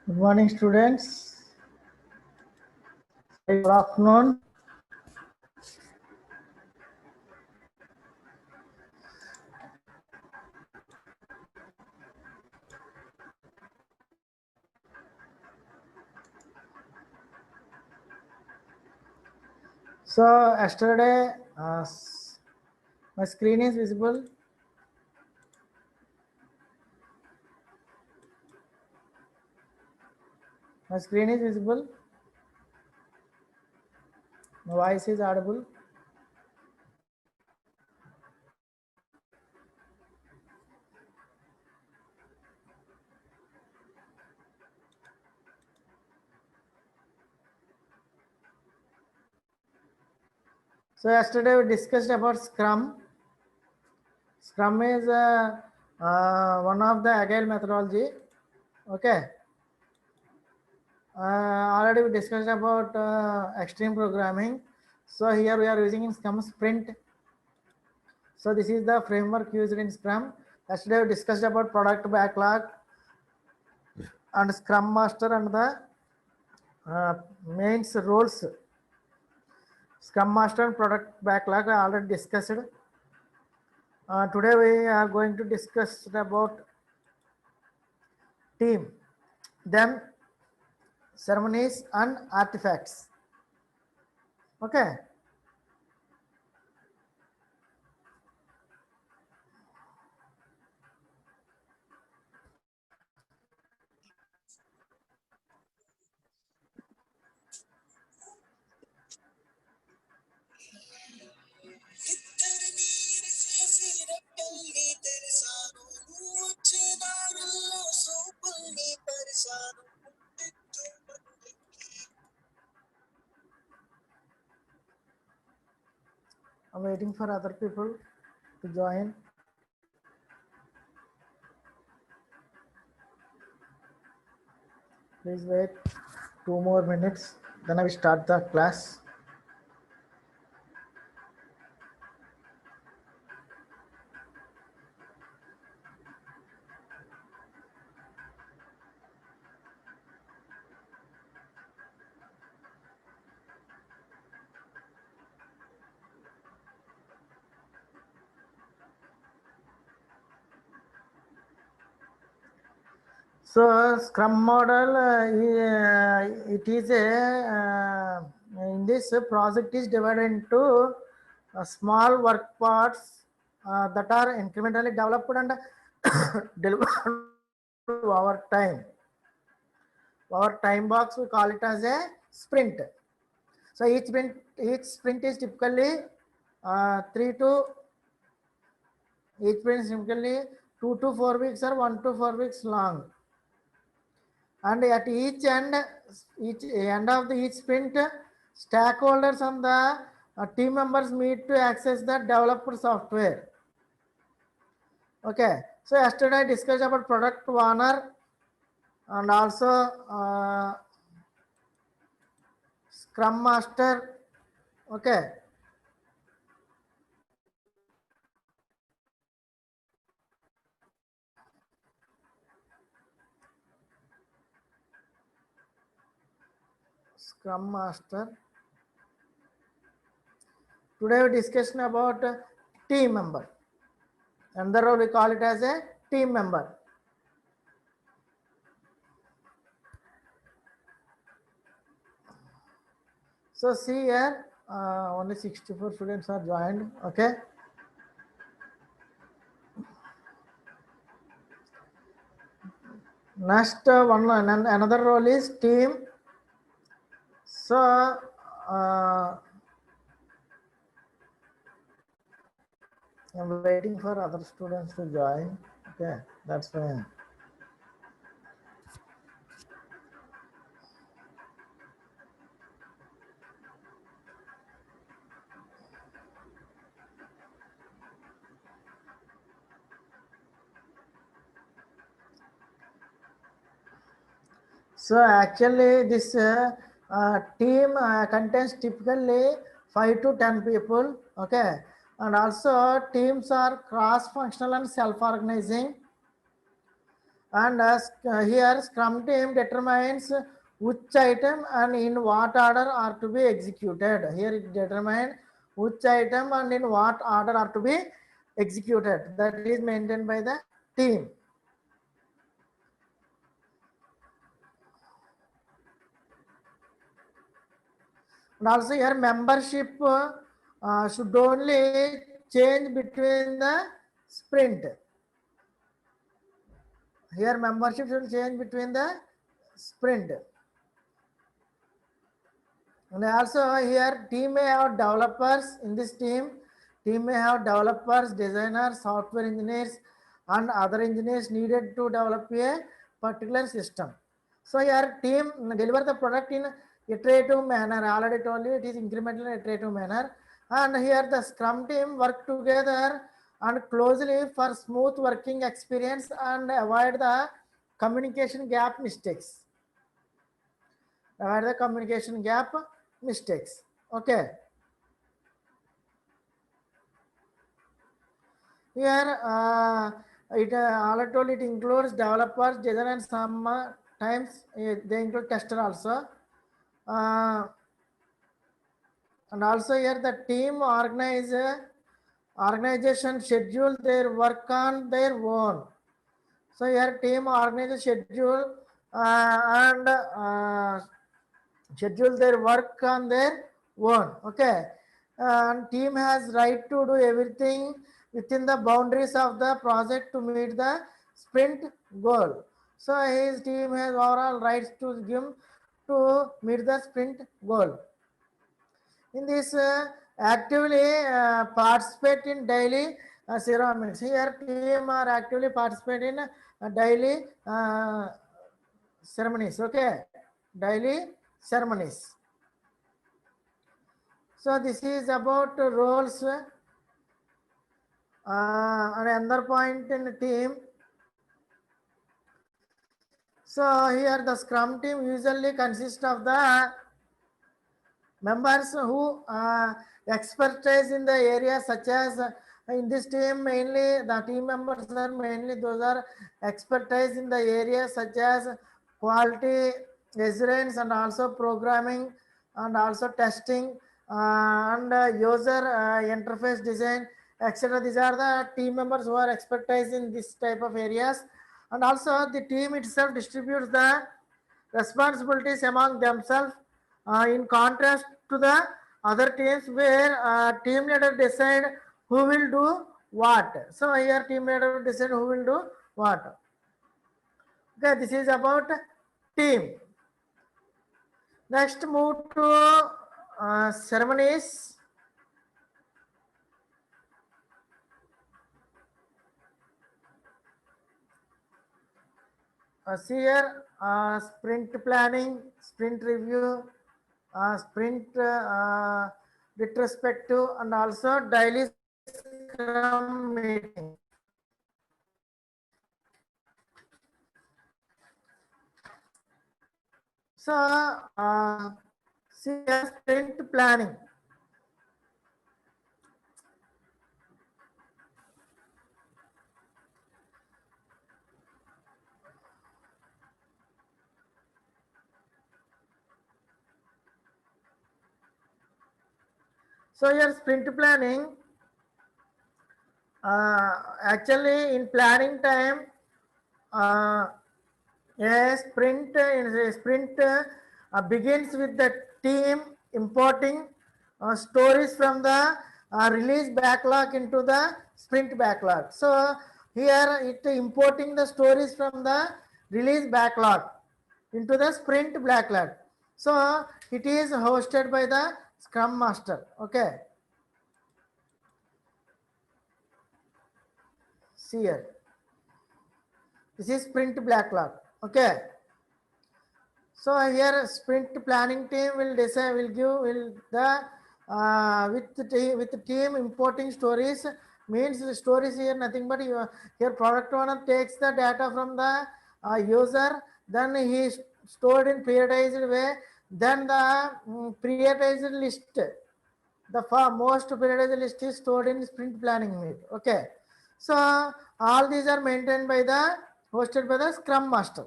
Good morning, students. Good afternoon. So yesterday, my screen is visible. My screen is visible. My voice is audible. So yesterday we discussed about Scrum. Scrum is one of the agile methodology. Okay. Already we discussed about extreme programming. So here we are using in Scrum Sprint. So this is the framework used in Scrum. Yesterday we discussed about product backlog and Scrum Master and the mains roles. Scrum Master and product backlog I already discussed. Today we are going to discuss about team, then ceremonies and artifacts. Okay. I'm waiting for other people to join. Please wait 2 more minutes. Then I will start the class. So Scrum model, it is in this project is divided into small work parts that are incrementally developed and delivered over time. Our time box we call it as a sprint. So each sprint is typically uh, three to each sprint is typically 2 to 4 weeks or 1 to 4 weeks long. And at each end of the each sprint, stakeholders and the team members meet to access the developed software. Okay, so yesterday I discussed about product owner and also scrum master. Okay, scrum master. Today we discussion about team member. Another role we call it as a team member. So see here, only 64 students are joined. Okay. Next another role is team. So I'm waiting for other students to join. Okay, that's fine. So actually this team contains typically 5 to 10 people. Okay, and also teams are cross functional and self organizing, And here Scrum team determines which item and in what order are to be executed. Here it determines which item and in what order are to be executed. That is maintained by the team. And also here membership should only change between the sprint. Here membership should change between the sprint. And also here team may have developers in this team. Team may have developers, designers, software engineers, and other engineers needed to develop a particular system. So here team deliver the product in iterative manner. I already told you it is incremental iterative manner. And here the Scrum team work together and closely for smooth working experience and avoid the communication gap mistakes. Avoid the communication gap mistakes. Okay. Here, it all told it includes developers, design, and sometimes they include tester also. And also here the team organization schedule their work on their own. So here team organizes schedule and schedule their work on their own. Okay, and team has right to do everything within the boundaries of the project to meet the sprint goal. So his team has overall rights to give to meet the sprint goal. In this actively participate in daily ceremonies. Here team are actively participate in daily ceremonies. Okay, daily ceremonies. So this is about roles. Another point in the team. So here the Scrum team usually consists of the members who expertise in the area such as in this team mainly the team members are mainly those are expertise in the area such as quality assurance and also programming and also testing and user interface design, etc. These are the team members who are expertise in this type of areas. And also the team itself distributes the responsibilities among themselves in contrast to the other teams where team leader decide who will do what. So here team leader decide who will do what. Okay, this is about team. Next move to ceremonies. See here sprint planning, sprint review, sprint retrospective, and also daily scrum meeting. So, see sprint planning. So, your sprint planning, actually in planning time, a sprint begins with the team importing stories from the release backlog into the sprint backlog. So here it importing the stories from the release backlog into the sprint backlog. So it is hosted by the Scrum Master. Okay. See here. This is sprint backlog. Okay. So here sprint planning team will decide will the with the team importing stories means the stories here nothing but your product owner takes the data from the user, then he stored in periodized way, then the periodized list, the most periodized list is stored in sprint planning mode. Okay, so all these are maintained by the hosted by the Scrum Master.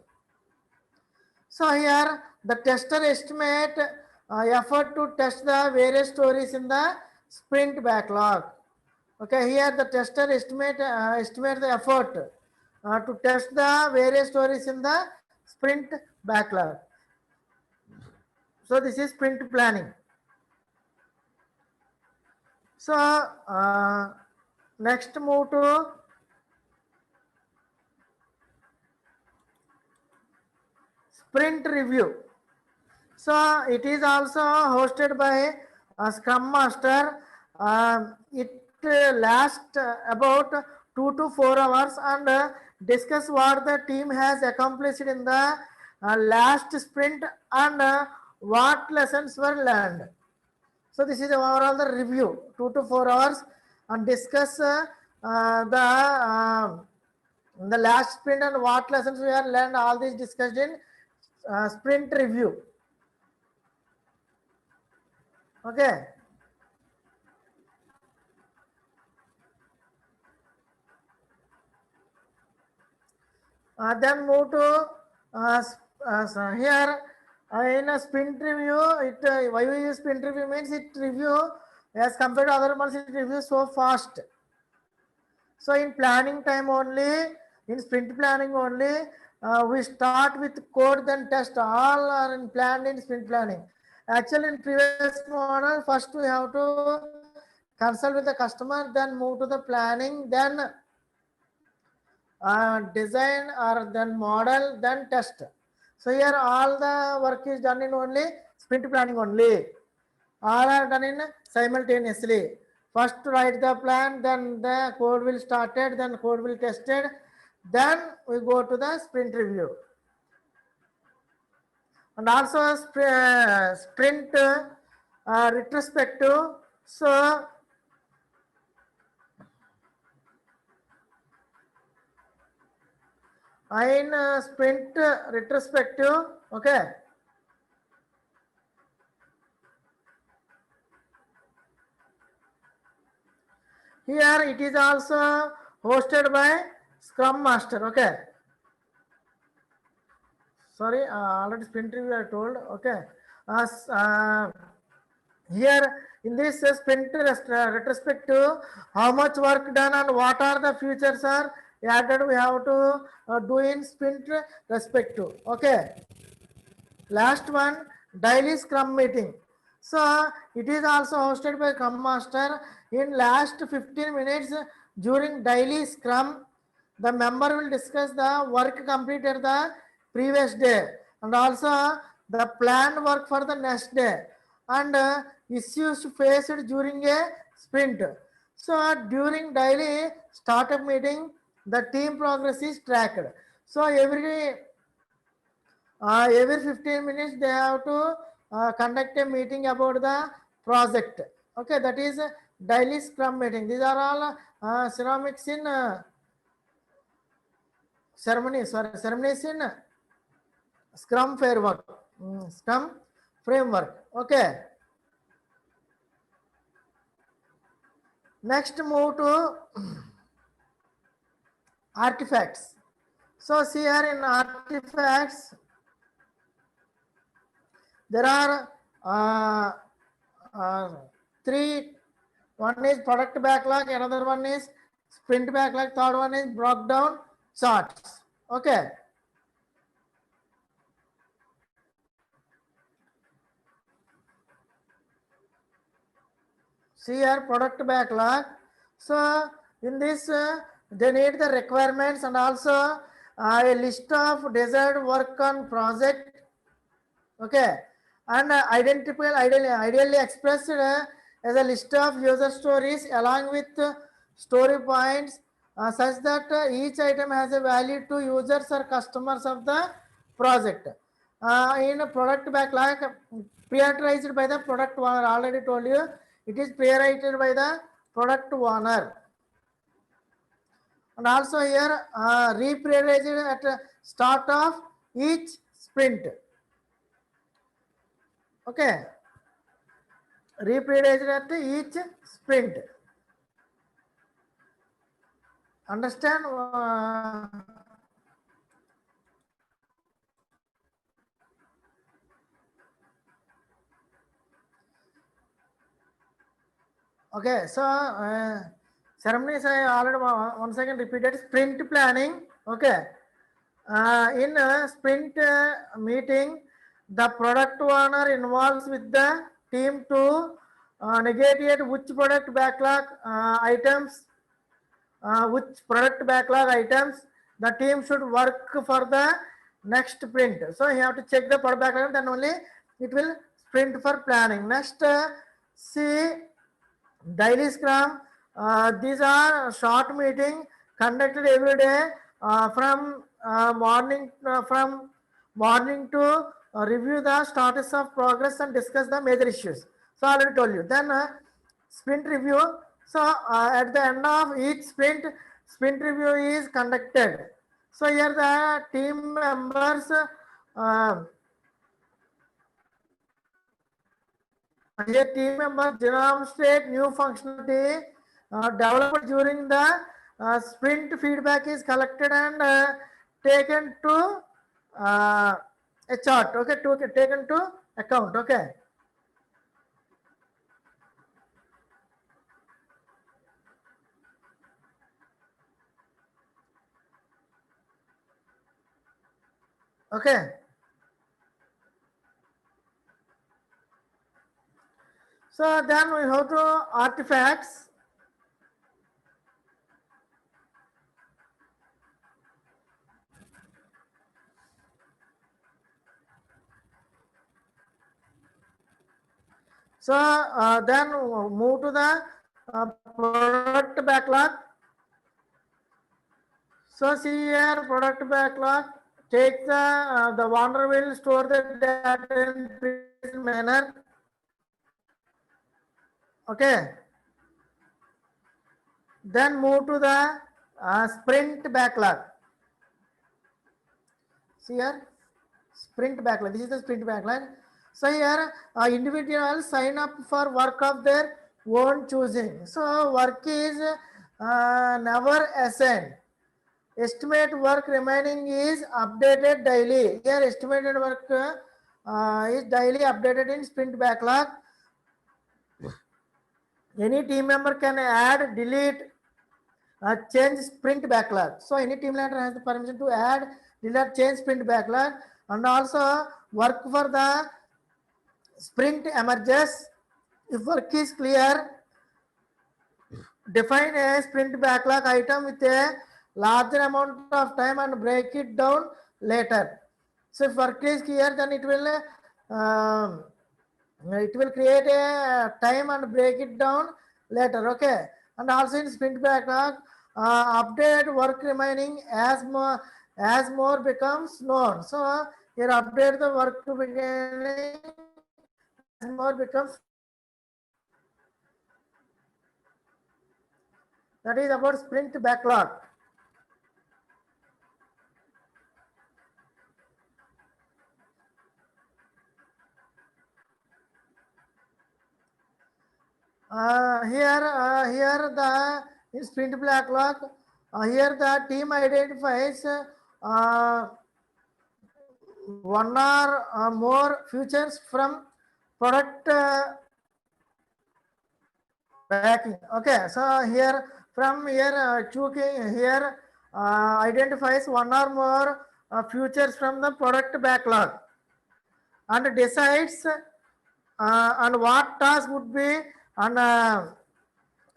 So here the tester estimate effort to test the various stories in the sprint backlog. Okay, here the tester estimate the effort to test the various stories in the sprint backlog. So this is sprint planning. So next move to sprint review. So it is also hosted by a Scrum Master. It lasts about 2 to 4 hours and discuss what the team has accomplished in the last sprint and what lessons were learned. So this is overall the review, 2 to 4 hours, and discuss the last sprint and what lessons we have learned. All these discussed in sprint review. Okay. Then move to so here in a sprint review. Why we use sprint review means it review as compared to other months, it reviews so fast. So in planning time only, in sprint planning only, we start with code, then test. All are in planned in sprint planning. Actually, in previous model, first we have to consult with the customer, then move to the planning, then design or then model, then test. So here all the work is done in only sprint planning only. All are done in simultaneously. First write the plan, then the code will started, then code will tested, then we go to the sprint review. And also sprint retrospective. So in sprint retrospective, okay. Here it is also hosted by Scrum Master. Okay. Sorry, already sprint review I told. Okay. Here in this sprint retrospective, how much work done and what are the features are added, we have to do in sprint retrospective. Okay. Last one, daily Scrum meeting. So it is also hosted by Scrum Master. In last 15 minutes during daily Scrum, the member will discuss the work completed the previous day and also the planned work for the next day and issues faced during a sprint. So during daily startup meeting, the team progress is tracked. So every 15 minutes they have to conduct a meeting about the project. Okay, that is daily Scrum meeting. These are all ceramics in ceremonies in Scrum framework. Scrum framework. Okay. Next move to artifacts. So see here in artifacts, there are three. One is product backlog, another one is sprint backlog, third one is broke down charts. Okay. See here product backlog. So in this they need the requirements and also a list of desired work on project. Okay, and ideally expressed as a list of user stories along with story points such that each item has a value to users or customers of the project. In a product backlog, prioritized by the product owner. Already told you, it is prioritized by the product owner. And also here reprioritized at start of each sprint. Okay, reprioritized at each sprint. Understand? Okay, so ceremonies I already once again repeated. Sprint planning. Okay, in a sprint meeting, the product owner involves with the team to negotiate which product backlog items, which product backlog items the team should work for the next sprint. So you have to check the product backlog, then only it will sprint for planning. Next, see daily scrum. These are short meeting conducted every day from morning to review the status of progress and discuss the major issues. So I already told you. Then sprint review. So at the end of each sprint review is conducted. So here the team members uh, here team members demonstrate new functionality developed during the sprint. Feedback is collected and taken to a chart. Okay, taken to account. Okay. Okay. So then we have to artifacts. So then move to the product backlog. So see here product backlog. Take the owner will store the data in this manner. Okay. Then move to the sprint backlog. See here, sprint backlog. This is the sprint backlog. So here, individuals sign up for work of their own choosing. So work is never assigned. Estimate work remaining is updated daily. Here, estimated work is daily updated in sprint backlog. Any team member can add, delete, change sprint backlog. So any team leader has the permission to add, delete, change sprint backlog, and also work for the sprint emerges. If work is clear, define a sprint backlog item with a larger amount of time and break it down later. So if work is clear, then it will create a time and break it down later. Okay, and also in sprint backlog, update work remaining as more becomes known. So here update the work beginning as more becomes. That is about sprint backlog. Here the in sprint backlog. Here the team identifies one or more features from product backing. Okay, so here from here choosing here identifies one or more features from the product backlog and decides on what task would be and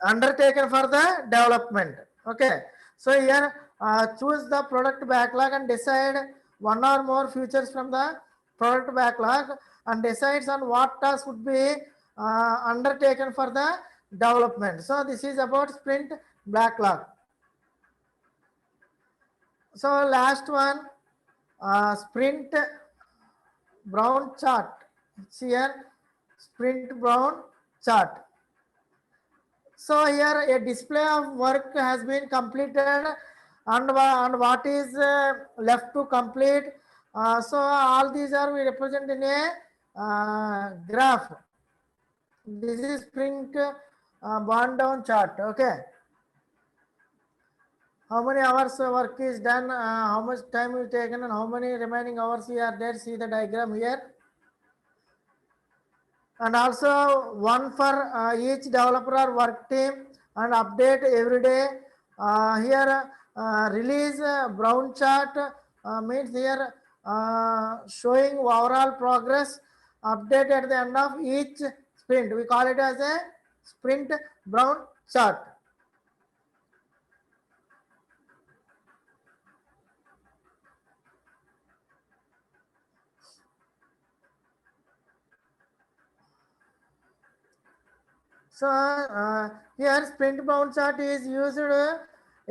undertaken for the development. Okay, so here choose the product backlog and decide one or more features from the product backlog and decides on what task would be undertaken for the development. So this is about sprint backlog. So last one, sprint brown chart. It's here, sprint brown chart. So here a display of work has been completed and what is left to complete. So all these are we represent in a graph. This is sprint burn down chart. Okay. How many hours work is done, how much time is taken and how many remaining hours we are there. See the diagram here. and also one for each developer or work team, and update every day. Here release brown chart means here showing overall progress, update at the end of each sprint. We call it as a sprint brown chart. So here sprint bound chart is used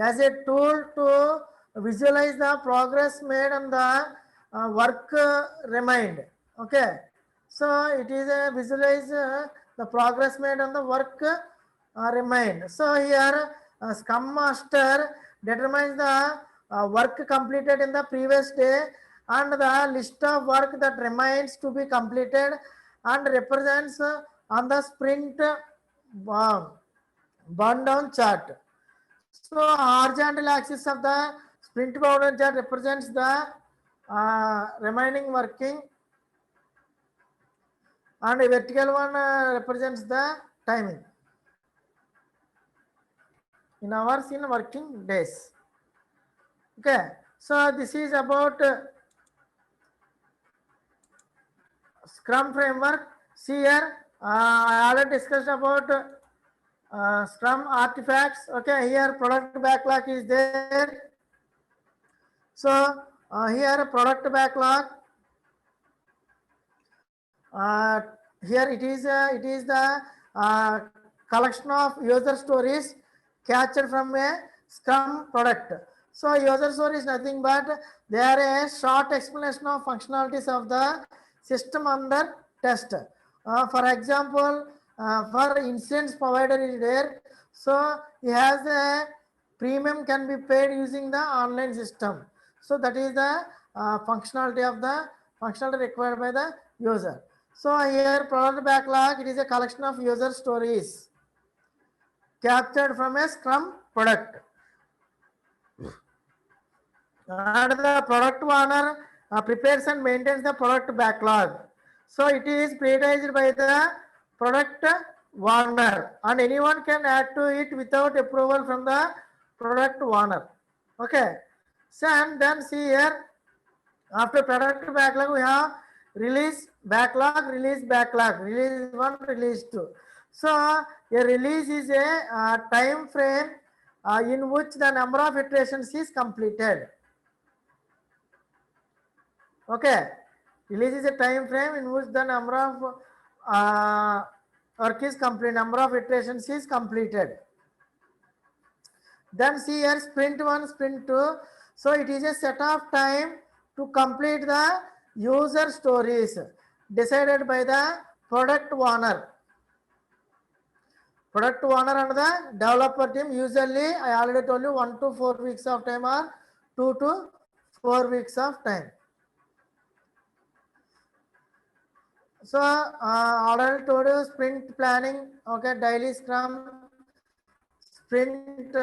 as a tool to visualize the progress made and the work remained. Okay, so it is a visualize the progress made and the work remained. So here Scrum Master determines the work completed in the previous day and the list of work that remains to be completed and represents on the sprint burn down chart. So horizontal axis of the sprint burn down chart represents the remaining working, and a vertical one represents the timing in hours in working days. Okay, so this is about Scrum framework. See here, I already discussed about Scrum artifacts. Okay, here product backlog is there. So here product backlog. Uh, Here it is the collection of user stories captured from a Scrum product. So user story is nothing but they are a short explanation of functionalities of the system under test. For example, for instance provider is there, so he has a premium can be paid using the online system. So that is the functionality of the functionality required by the user. So here product backlog, it is a collection of user stories captured from a Scrum product. And the product owner prepares and maintains the product backlog. So it is prioritized by the product owner, and anyone can add to it without approval from the product owner. Okay. So and then see here, after product backlog we have release backlog, release backlog, release 1, release 2. So a release is a time frame in which the number of iterations is completed. Okay, release is a time frame in which the number of work is complete, number of iterations is completed. Then see here sprint 1, sprint 2. So it is a set of time to complete the user stories decided by the product owner. Product owner and the developer team, usually I already told you 1 to 4 weeks of time or 2 to 4 weeks of time. So already told you sprint planning, okay, daily scrum, sprint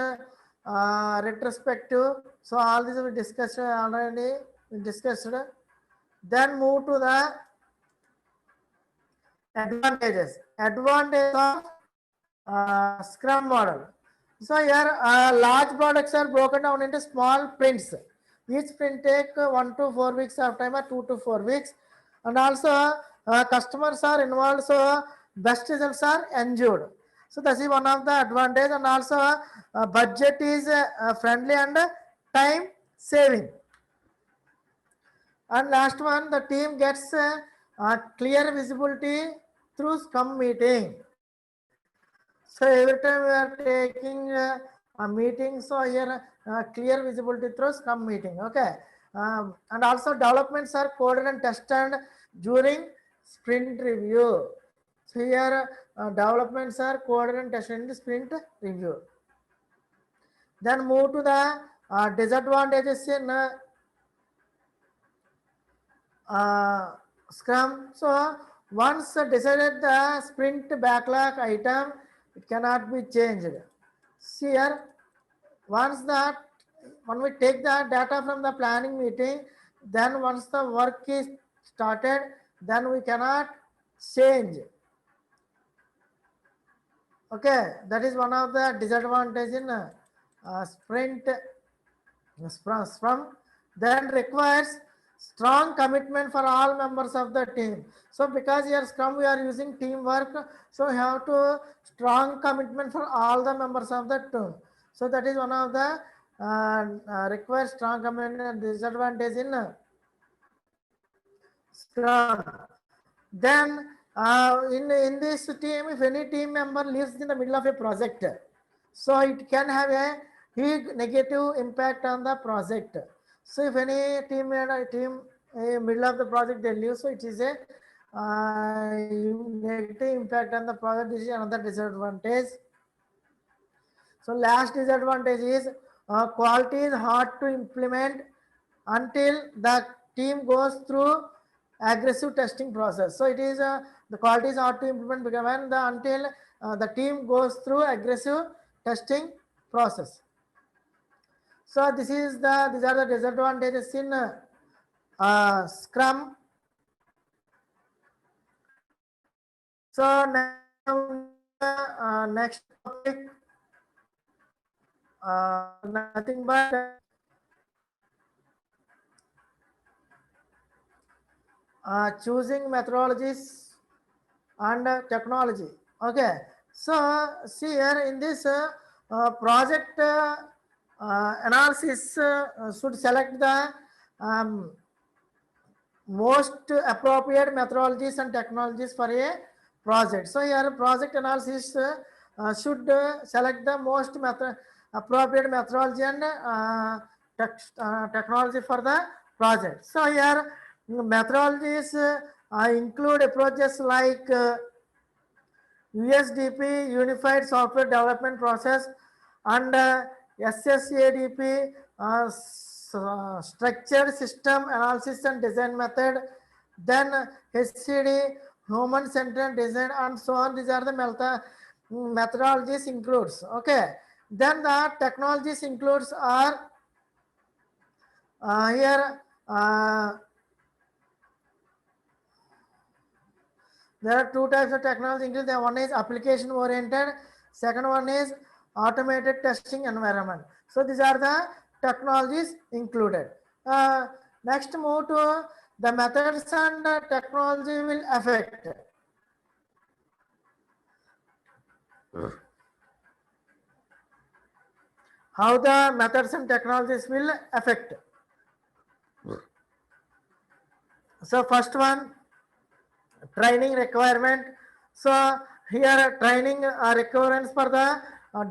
retrospective. So all these we discussed already. We discussed. Then move to the advantages. Advantage of Scrum model. So here large products are broken down into small sprints. Each sprint take 1 to 4 weeks of time or 2 to 4 weeks. And also customers are involved, so best results are ensured. So that is one of the advantage, and also budget is friendly and time saving. And last one, the team gets clear visibility through Scrum meeting. So every time we are taking a meeting, so here clear visibility through Scrum meeting. Okay, and also developments are coded and tested during sprint review. So here developments are coded and tested in the sprint review. Then move to the disadvantages in Scrum. So once decided the sprint backlog item, it cannot be changed. See here, once that when we take the data from the planning meeting, then once the work is started, then we cannot change. Okay, that is one of the disadvantage in sprint Scrum. Then requires strong commitment for all members of the team. So because here Scrum we are using teamwork, so we have to strong commitment for all the members of the team. So that is one of the requires strong commitment disadvantage in Scrum. Then in this team, if any team member leaves in the middle of a project, so it can have a huge negative impact on the project. So if any team middle of the project they leave, so it is a negative impact on the project. This is another disadvantage. So last disadvantage is quality is hard to implement until the team goes through aggressive testing process. So it is the quality is hard to implement because when the until the team goes through aggressive testing process. So these are the disadvantages in Scrum. So next topic, nothing but choosing methodologies and technology. Okay, so see here in this project analysis should select the um, most appropriate methodologies and technologies for a project. So here project analysis should select the most appropriate methodology and technology for the project. So here methodologies include approaches like USDP, Unified Software Development Process, and SSADP, Structured System Analysis and Design Method, then HCD, Human Centered Design, and so on. These are the methodologies includes. Okay. Then the technologies includes are here. There are two types of technology. One is application oriented. Second one is automated testing environment. So these are the technologies included. Next, move to the methods and technology will affect. How the methods and technologies will affect. So first one, training requirement. So here training requirements for the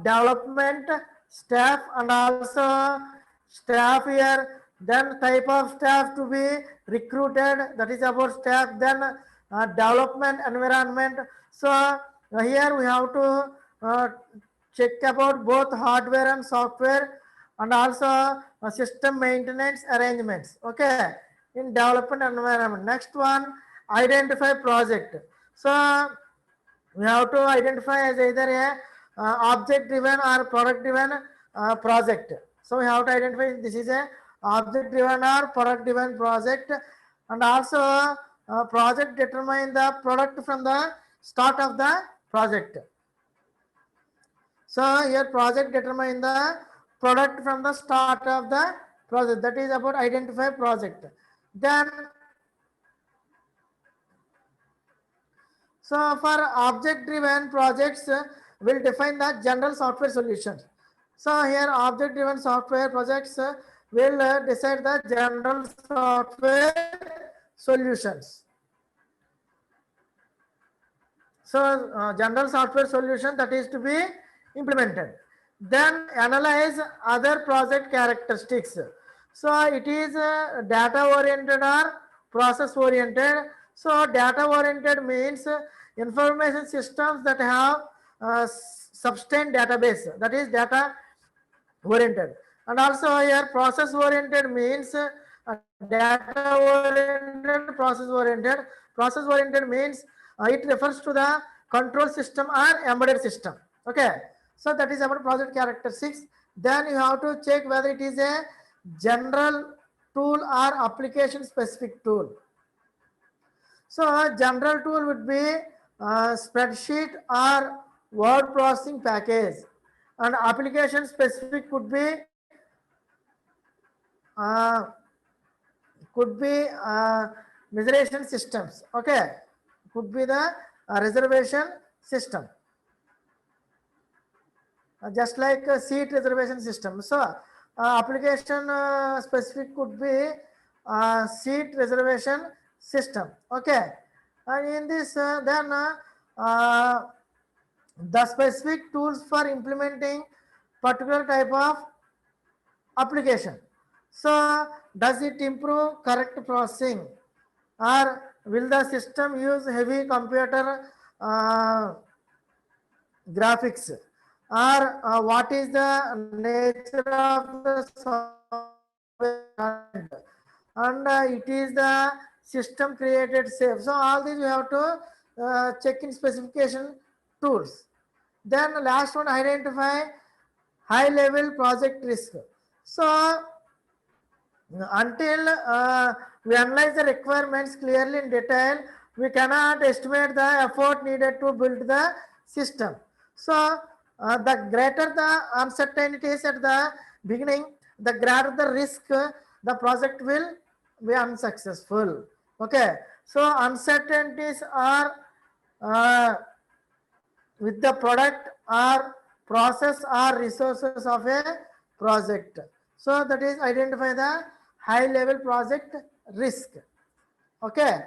development staff and also staff here, then type of staff to be recruited, that is about staff, then development environment. So here we have to check about both hardware and software and also system maintenance arrangements. Okay, in development environment. Next one, identify project. So we have to identify as either a object driven or product driven project. So we have to identify this is a object driven or product driven project, and also project determine the product from the start of the project. So here project determine the product from the start of the project. That is about identify project. Then so for object driven projects, will define the general software solutions. So here object driven software projects will decide the general software solutions. So general software solution that is to be implemented. Then analyze other project characteristics. So it is data oriented or process oriented. So data oriented means information systems that have sustained database, that is data oriented. And also here process oriented means data oriented, process oriented. Process oriented means it refers to the control system or embedded system. Okay, so that is about project characteristics. Then you have to check whether it is a general tool or application specific tool. So a general tool would be spreadsheet or word processing package, and application specific uh, could be reservation systems. Okay, could be the reservation system, just like a seat reservation system. So application specific could be seat reservation system. Okay, and in this then the specific tools for implementing particular type of application. So does it improve correct processing, or will the system use heavy computer graphics, or what is the nature of the software, and it is the system created safe. So all these we have to check in specification tools. Then last one, identify high level project risk. So until we analyze the requirements clearly in detail, we cannot estimate the effort needed to build the system. So the greater the uncertainties at the beginning, the greater the risk, the project will be unsuccessful. Okay, so uncertainties are with the product or process or resources of a project. So that is identify the high level project risk. Okay,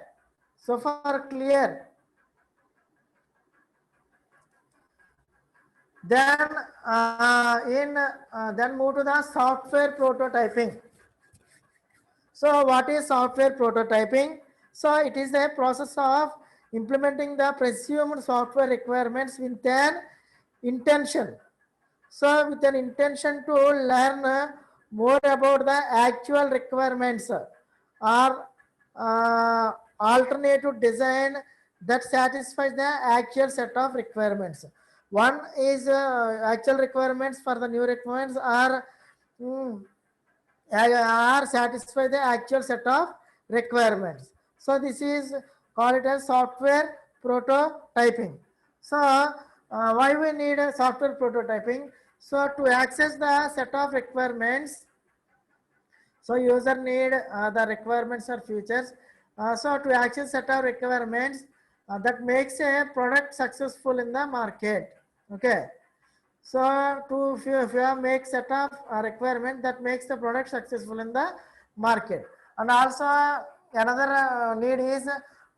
so far clear. Then then move to the software prototyping. So what is software prototyping? So it is a process of implementing the presumed software requirements with an intention. So with an intention to learn more about the actual requirements or alternative design that satisfies the actual set of requirements. One is actual requirements for the new requirements mm, are satisfy the actual set of requirements. So this is called it as software prototyping. So why we need a software prototyping? So to access the set of requirements, so user need the requirements or features. So to access set of requirements that makes a product successful in the market. Okay. So to if you have make set of requirement that makes the product successful in the market, and also another need is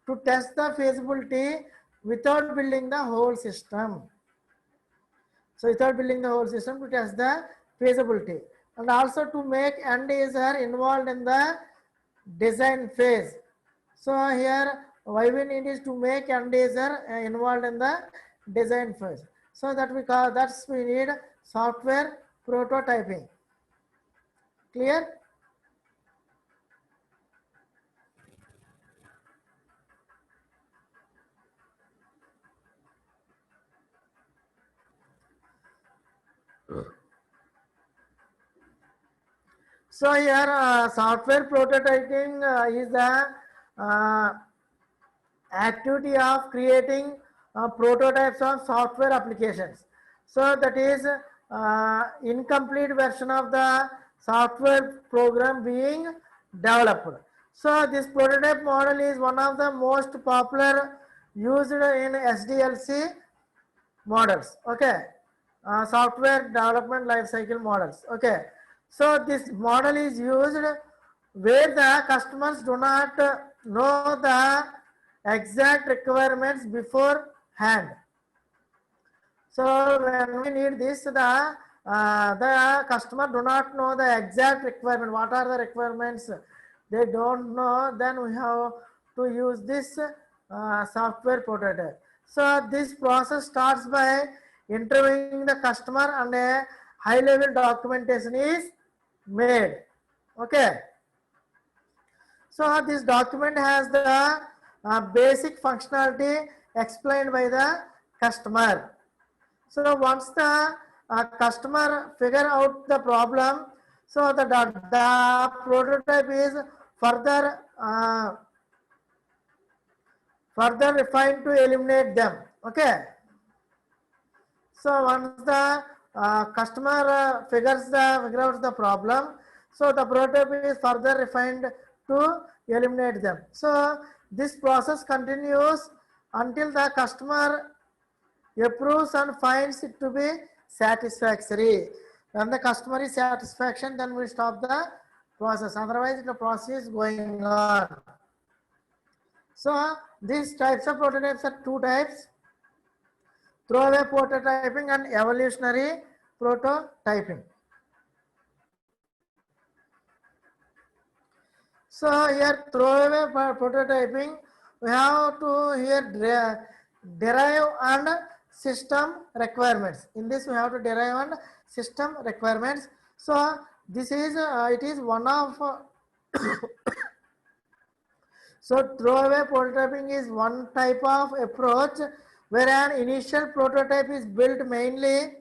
to test the feasibility without building the whole system. So without building the whole system, to test the feasibility, and also to make end user involved in the design phase. So here why we need is to make end user involved in the design phase. So that we call, that's we need software prototyping. Clear? So here software prototyping is the uh, activity of creating prototypes of software applications. So that is incomplete version of the software program being developed. So this prototype model is one of the most popular used in SDLC models. Okay, software development lifecycle models. Okay, so this model is used where the customers do not know the exact requirements beforehand. So when we need this, the customer do not know the exact requirement. What are the requirements? They don't know. Then we have to use this software prototype. So this process starts by interviewing the customer, and a high level documentation is made. Okay. So this document has the basic functionality explained by the customer. So once the customer figure out the problem, so the prototype is further further refined to eliminate them. Okay. So once the customer figure out the problem, so the prototype is further refined to eliminate them. So this process continues until the customer approves and finds it to be satisfactory. When the customer is satisfaction, then we stop the process. Otherwise, the process is going on. So these types of prototypes are two types: throwaway prototyping and evolutionary prototyping. So here throwaway prototyping, we have to here derive and system requirements. In this we have to derive and system requirements. So this is it is one of so throwaway prototyping is one type of approach where an initial prototype is built mainly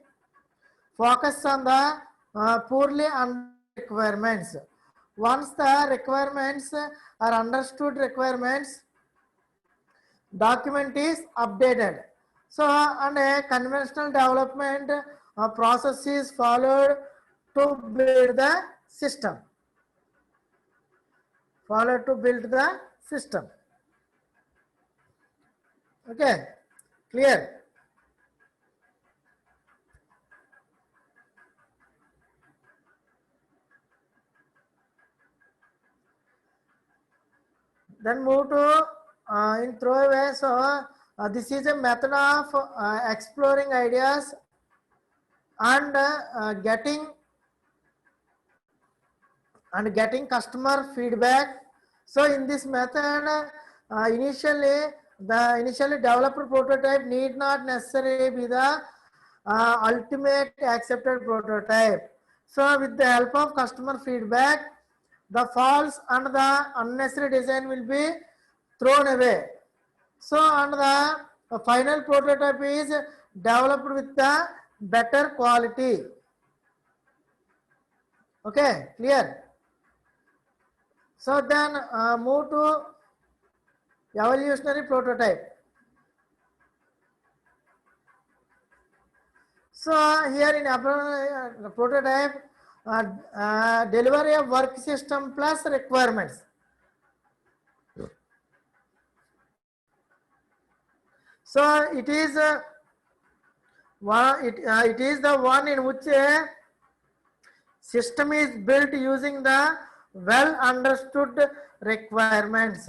focused on the poorly understood requirements. Once the requirements are understood requirements, document is updated. So, and a conventional development process is followed to build the system. Followed to build the system. Okay, clear? Then move to in throwaway. So this is a method of exploring ideas and getting customer feedback. So in this method, initially developed prototype need not necessarily be the ultimate accepted prototype. So with the help of customer feedback, the faults and the unnecessary design will be thrown away. So and the final prototype is developed with the better quality. Okay, clear? So then move to evolutionary prototype. So here in prototype, deliver a work system plus requirements. So it is it is the one in which a system is built using the well understood requirements.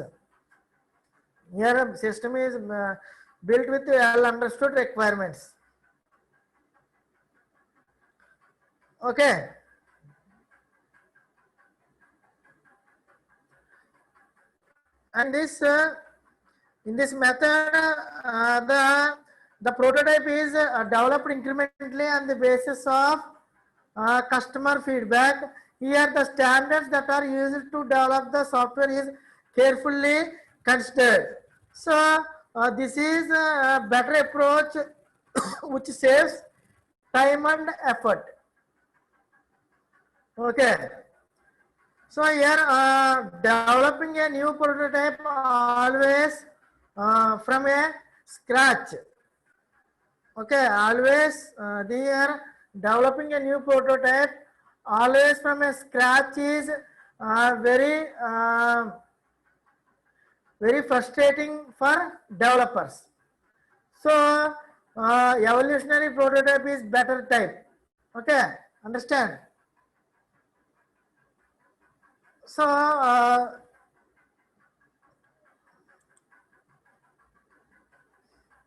Here system is built with well understood requirements. Okay. And this in this method, the prototype is developed incrementally on the basis of customer feedback. Here the standards that are used to develop the software is carefully considered. So this is a better approach which saves time and effort. Okay. So here developing a new prototype always from a scratch. Okay, always here developing a new prototype always from a scratch is very very frustrating for developers. So evolutionary prototype is better type. Okay, understand? So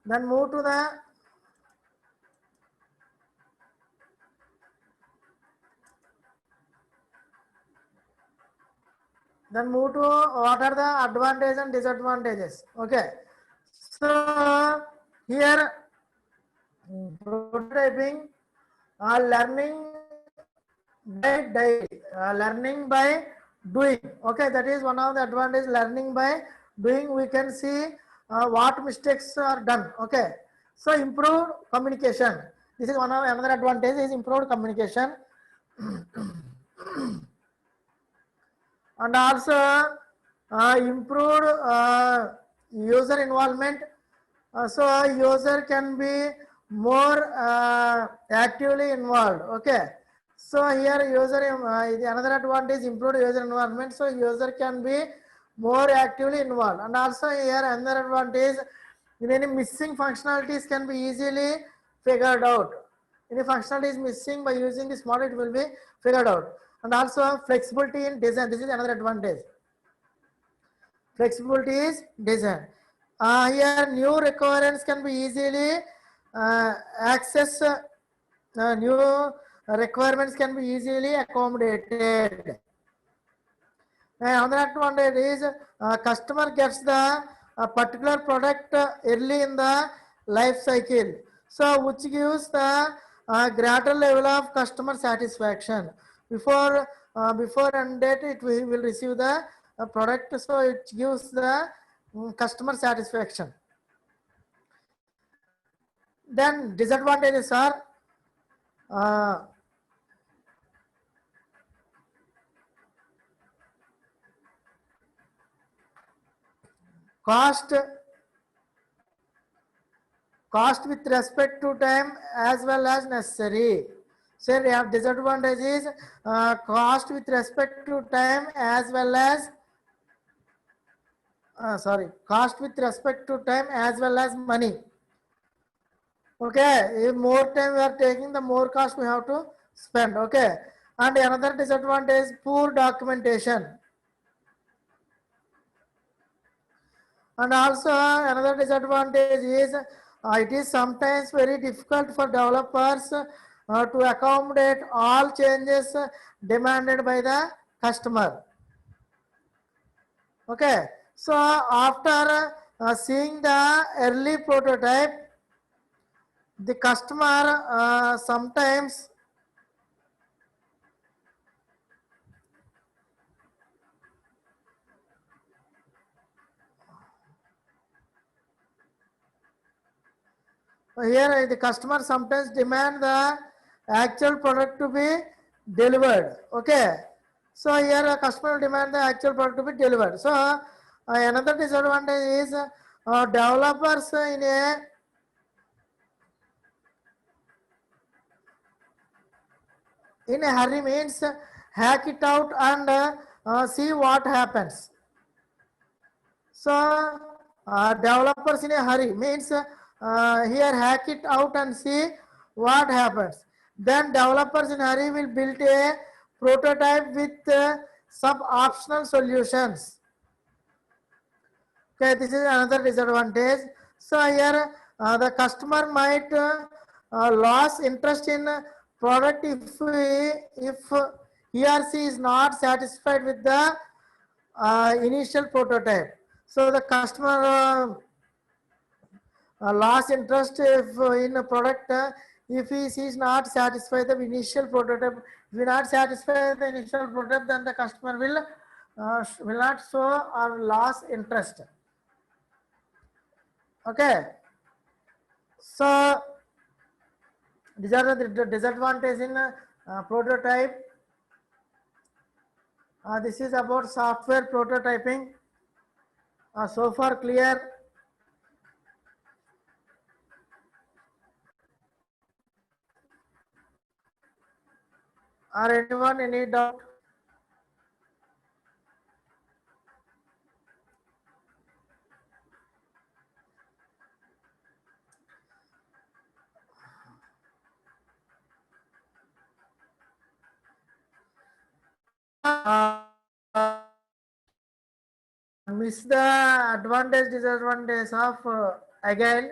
then move to the what are the advantages and disadvantages. Okay, so here prototyping learning by daily, learning by doing. Okay, that is one of the advantages. Learning by doing, we can see what mistakes are done. Okay, so improved communication. This is one of another advantage is improved communication. And also improved user involvement. So user can be more actively involved. Okay, so here user another advantage, improved user environment, so user can be more actively involved. And also here another advantage, in any missing functionalities can be easily figured out. Any functionality is missing, by using this model it will be figured out. And also flexibility in design, this is another advantage. Flexibility is design. Here new requirements can be easily access, new requirements can be easily accommodated. Another advantage is customer gets the particular product early in the life cycle, so which gives the greater level of customer satisfaction. Before end date it will receive the product, so it gives the customer satisfaction. Then disadvantages are cost with respect to time as well as necessary. So we have disadvantages, cost with respect to time as well as cost with respect to time as well as money. Okay, if more time we are taking, the more cost we have to spend. Okay, and another disadvantage, poor documentation. And also another disadvantage is it is sometimes very difficult for developers to accommodate all changes demanded by the customer. Okay, so after seeing the early prototype, the customer sometimes here the customer sometimes demand the actual product to be delivered. Okay, so here a customer demand the actual product to be delivered. So another disadvantage is developers in a hurry means hack it out and see what happens. So developers in a hurry means here hack it out and see what happens. Then developers in a hurry will build a prototype with some optional solutions. Okay, this is another disadvantage. So here the customer might lose interest in product if he or she is not satisfied with the initial prototype. So the customer lost interest if, in a product if he is not satisfied the initial prototype. If he not satisfied the initial prototype, then the customer will not show or lose interest. Okay, so these are the disadvantages in prototype. This is about software prototyping. So far clear? Or anyone any doubt? Miss the advantage disadvantage of agile.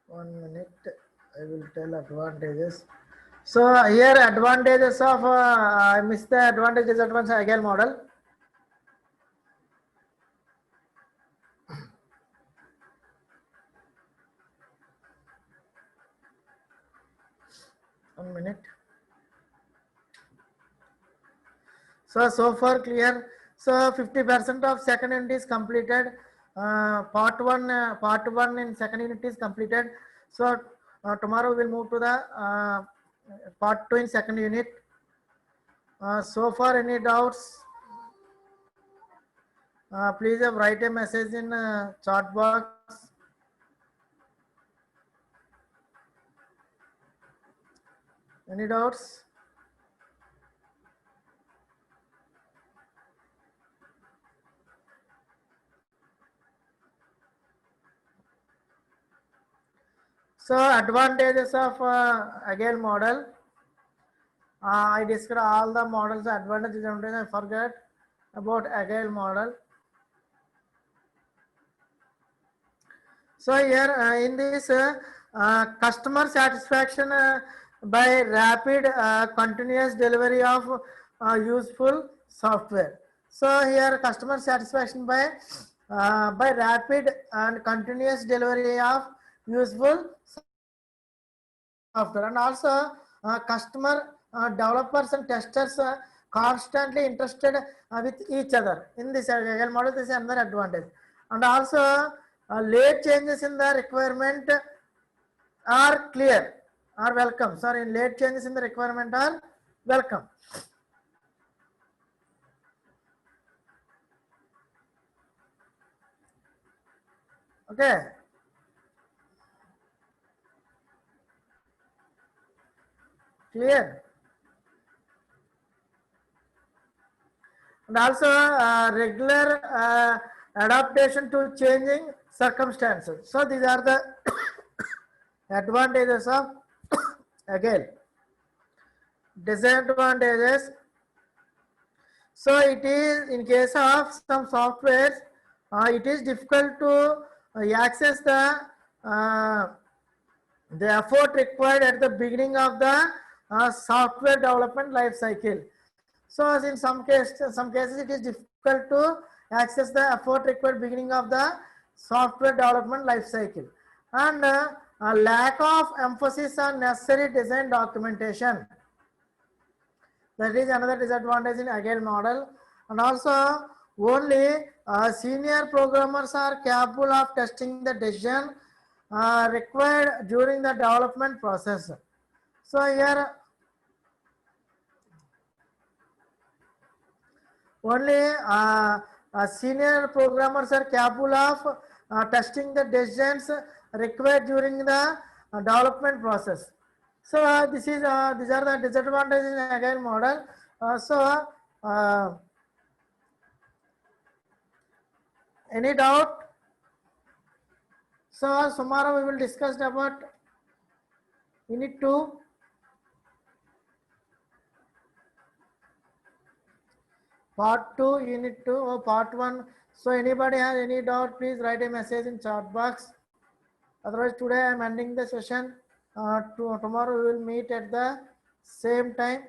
One minute, I will tell advantages. So here advantages of I missed the advantage disadvantage agile model. One minute. So far clear. So 50% of second unit is completed. Part one in second unit is completed. So tomorrow we will move to the part 2 in second unit. So far, any doubts? Please write a message in chat box. Any doubts? So advantages of Agile model. I discussed all the models, advantages, I forget about Agile model. So here in this customer satisfaction by rapid continuous delivery of useful software. So here customer satisfaction by rapid and continuous delivery of useful software, and also customer developers and testers constantly interested with each other in this Agile model. This is another advantage. And also late changes in the requirement are clear, are welcome. Sorry, late changes in the requirement are welcome. Okay. Clear. And also regular adaptation to changing circumstances. So these are the advantages of Agile. Disadvantages. So it is in case of some softwares, it is difficult to access uh, the effort required at the beginning of the software development life cycle. So in some cases it is difficult to access the effort required beginning of the software development life cycle, and a lack of emphasis on necessary design documentation. That is another disadvantage in Agile model. And also only senior programmers are capable of testing the decision required during the development process. So here only senior programmers are capable of testing the decisions required during the development process. So these are the disadvantages in Agile model. Uh, any doubt? So tomorrow we will discuss about unit 2. Part 2, unit 2 or part 1. So anybody has any doubt, please write a message in chat box. Otherwise today I am ending the session. Tomorrow we will meet at the same time.